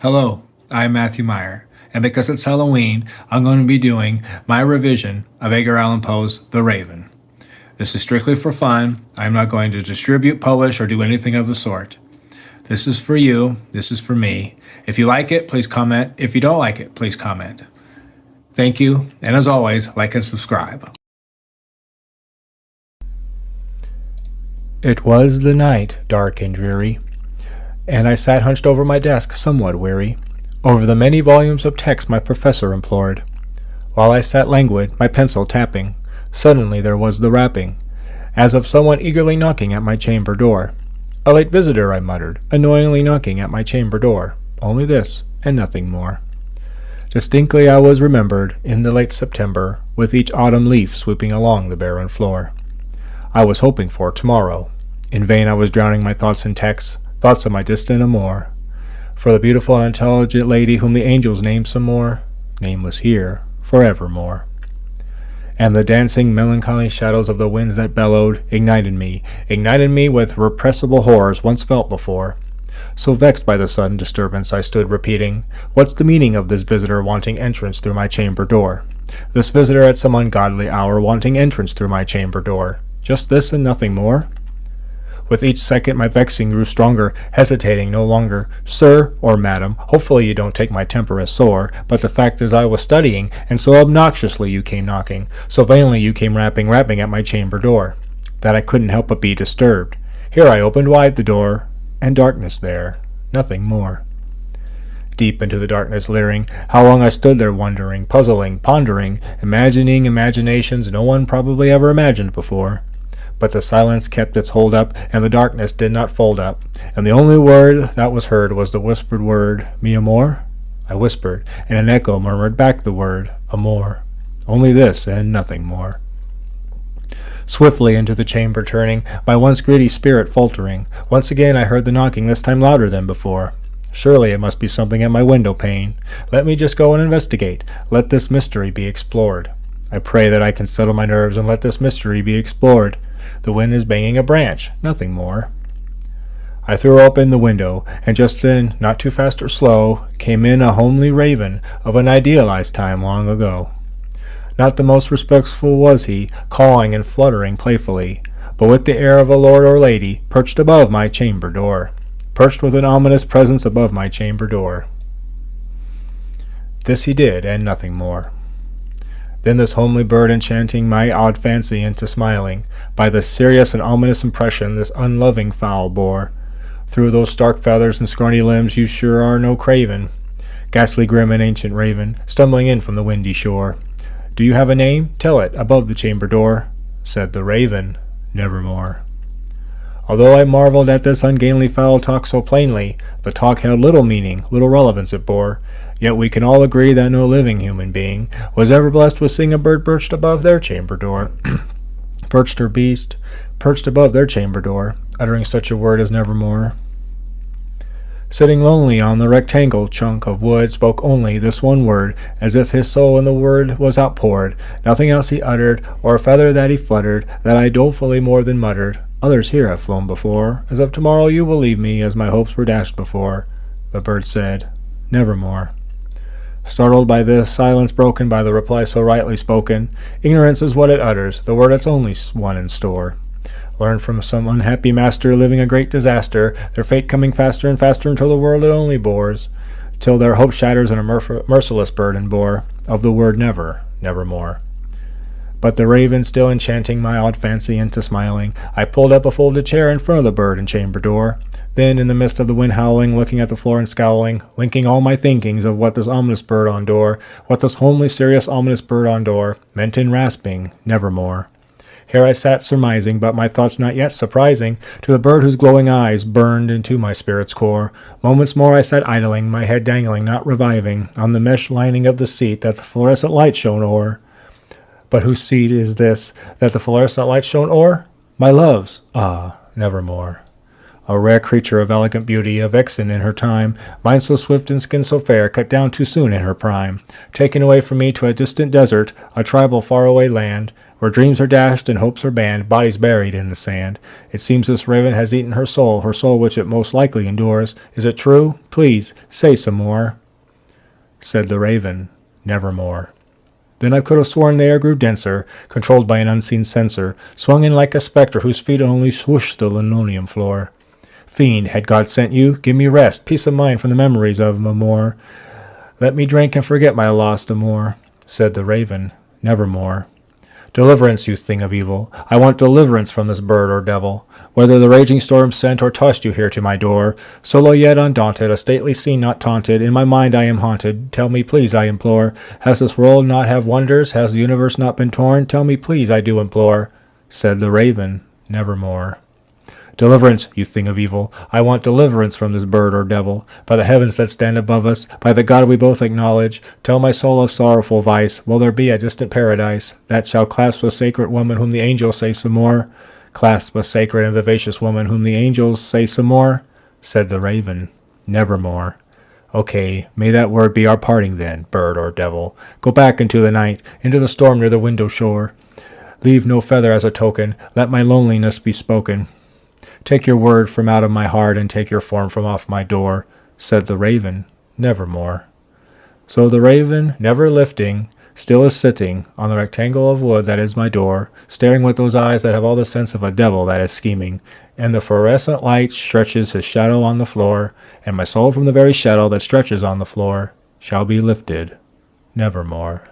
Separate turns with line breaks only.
Hello, I'm Matthew Meyer, and because it's Halloween, I'm going to be doing my revision of Edgar Allan Poe's The Raven. This is strictly for fun. I'm not going to distribute, publish, or do anything of the sort. This is for you. This is for me. If you like it, please comment. If you don't like it, please comment. Thank you, and as always, like and subscribe. It was the night, dark and dreary, and I sat hunched over my desk, somewhat weary, over the many volumes of text my professor implored. While I sat languid, my pencil tapping, suddenly there was the rapping, as of someone eagerly knocking at my chamber door. A late visitor, I muttered, annoyingly knocking at my chamber door. Only this, and nothing more. Distinctly I was remembered, in the late September, with each autumn leaf sweeping along the barren floor. I was hoping for tomorrow. In vain I was drowning my thoughts in texts, thoughts of my distant amour, for the beautiful and intelligent lady whom the angels named some more, nameless here, forevermore. And the dancing, melancholy shadows of the winds that bellowed ignited me with repressible horrors once felt before. So vexed by the sudden disturbance, I stood repeating, "What's the meaning of this visitor wanting entrance through my chamber door? This visitor at some ungodly hour wanting entrance through my chamber door? Just this and nothing more?" With each second my vexing grew stronger, hesitating no longer. "Sir, or madam, hopefully you don't take my temper as sore, but the fact is I was studying, and so obnoxiously you came knocking, so vainly you came rapping at my chamber door, that I couldn't help but be disturbed. Here I opened wide the door, and darkness there, nothing more." Deep into the darkness leering, how long I stood there wondering, puzzling, pondering, imagining imaginations no one probably ever imagined before. But the silence kept its hold up, and the darkness did not fold up, and the only word that was heard was the whispered word, "Mi amor?" I whispered, and an echo murmured back the word, "Amor." Only this, and nothing more. Swiftly into the chamber turning, my once greedy spirit faltering, once again I heard the knocking, this time louder than before. Surely it must be something at my window pane. Let me just go and investigate. Let this mystery be explored. I pray that I can settle my nerves and let this mystery be explored. The wind is banging a branch, nothing more. I threw open the window, and just then, not too fast or slow, came in a homely raven of an idealized time long ago. Not the most respectful was he, cawing and fluttering playfully, but with the air of a lord or lady, perched above my chamber door, perched with an ominous presence above my chamber door. This he did, and nothing more. Then this homely bird enchanting my odd fancy into smiling, by the serious and ominous impression this unloving fowl bore. Through those stark feathers and scrawny limbs you sure are no craven, ghastly grim and ancient raven, stumbling in from the windy shore. "Do you have a name? Tell it, above the chamber door." Said the raven, "Nevermore." Although I marveled at this ungainly fowl talk so plainly, the talk held little meaning, little relevance it bore. Yet we can all agree that no living human being was ever blessed with seeing a bird perched above their chamber door, perched or beast, perched above their chamber door, uttering such a word as nevermore. Sitting lonely on the rectangle chunk of wood, spoke only this one word, as if his soul in the word was outpoured. Nothing else he uttered, or a feather that he fluttered, that I dolefully more than muttered. "Others here have flown before, as of tomorrow you will leave me, as my hopes were dashed before." The bird said, "Nevermore." Startled by this silence broken by the reply so rightly spoken, ignorance is what it utters, the word it's only one in store. Learned from some unhappy master living a great disaster, their fate coming faster and faster until the world it only bores, till their hope shatters and a merciless burden bore of the word never, nevermore. But the raven still enchanting my odd fancy into smiling, I pulled up a folded chair in front of the bird and chamber door. Then, in the midst of the wind howling, looking at the floor and scowling, linking all my thinkings of what this ominous bird on door, what this homely, serious, ominous bird on door, meant in rasping, nevermore. Here I sat surmising, but my thoughts not yet surprising, to the bird whose glowing eyes burned into my spirit's core. Moments more I sat idling, my head dangling, not reviving, on the mesh lining of the seat that the fluorescent light shone o'er. But whose seat is this that the fluorescent light shone o'er? My love's, nevermore. A rare creature of elegant beauty, a vixen in her time, mind so swift and skin so fair, cut down too soon in her prime, taken away from me to a distant desert, a tribal faraway land, Where dreams are dashed and hopes are banned, bodies buried in the sand. It seems this raven has eaten her soul which it most likely endures. Is it true? Please, say some more. Said the raven, nevermore. Then I could have sworn the air grew denser, controlled by an unseen censor, swung in like a spectre whose feet only swooshed the linoleum floor. Fiend, had God sent you? Give me rest, peace of mind from the memories of Mamor. Let me drink and forget my lost amour. Said the raven, nevermore. Deliverance, you thing of evil. I want deliverance from this bird or devil. Whether the raging storm sent or tossed you here to my door, solo yet undaunted, a stately scene not taunted, in my mind I am haunted. Tell me, please, I implore. Has this world not have wonders? Has the universe not been torn? Tell me, please, I do implore. Said the raven, nevermore. Deliverance, you thing of evil. I want deliverance from this bird or devil. By the heavens that stand above us, by the God we both acknowledge, tell my soul of sorrowful vice, will there be a distant paradise that shall clasp a sacred woman whom the angels say some more? Clasp a sacred and vivacious woman whom the angels say some more? Said the raven, nevermore. Okay, may that word be our parting then, bird or devil. Go back into the night, into the storm near the window shore. Leave no feather as a token, let my loneliness be spoken. Take your word from out of my heart, and take your form from off my door, said the raven, nevermore. So the raven, never lifting, still is sitting on the rectangle of wood that is my door, staring with those eyes that have all the sense of a devil that is scheming, and the fluorescent light stretches his shadow on the floor, and my soul from the very shadow that stretches on the floor shall be lifted nevermore.